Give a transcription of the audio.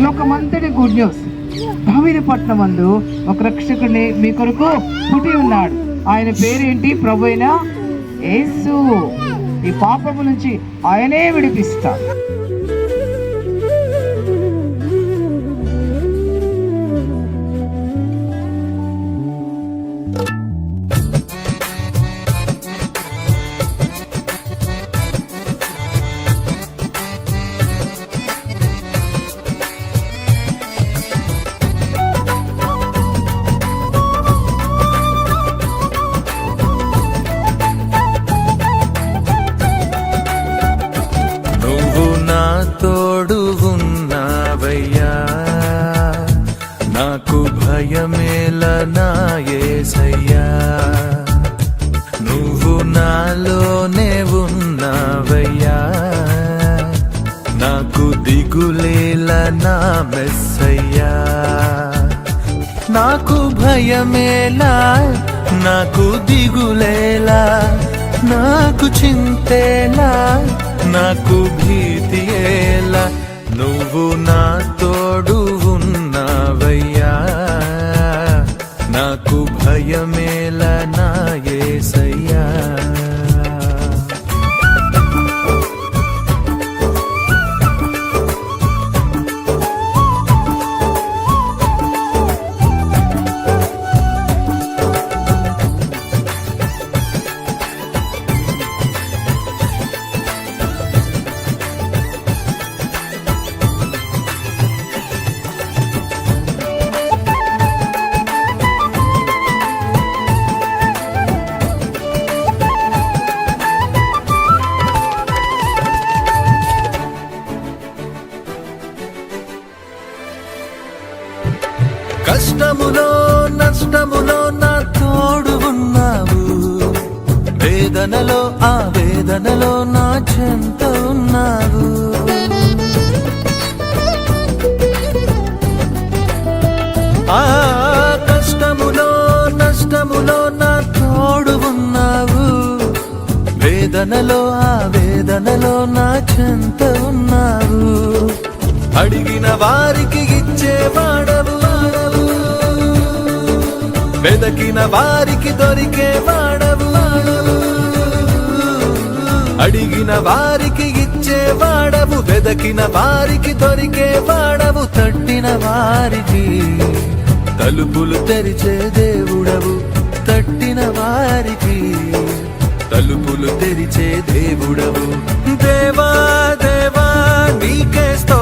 లోకమంతటి good news. దావీదు పట్టణమందు ఒక రక్షకుడిని మీ కొరకు పుట్టి ఉన్నాడు. ఆయన పేరేంటి? ప్రభువైన యేసు. ఈ పాపము నుంచి ఆయనే విడిపిస్తాడు. తోడు ఉన్నావయ్యా, నాకు భయమేల నా యేసయ్యా. నువ్వు నాలోనే ఉన్నావయ్యా, నాకు దిగులేల నా మెస్సయ్యా. నాకు భయమేలా, నాకు దిగులేలా, నాకు చింతేలా, నాకు భీతియేలా, నువ్వు నా తోడు ఉన్నావయ్యా. నాకు భయమేలా నా యేసయ్యా. కష్టములో నష్టములో నా తోడు ఉన్నావు, వేదనలో ఆ వేదనలో నా చెంత ఉన్నావు. ఆ కష్టములో నష్టములో నా తోడు ఉన్నావు, వేదనలో ఆ వేదనలో నా చెంత ఉన్నావు. అడిగిన వారికి ఇచ్చేవాడవు, వెదకిన వారికి దొరికేవాడవు. అడిగిన వారికి ఇచ్చేవాడవు, వెదకిన వారికి దొరికేవాడవు. తట్టిన వారికి తలుపులు తెరిచే దేవుడవు, తట్టిన వారికి తలుపులు తెరిచే దేవుడవు. దేవా దేవా నీకే స్తోత్రం.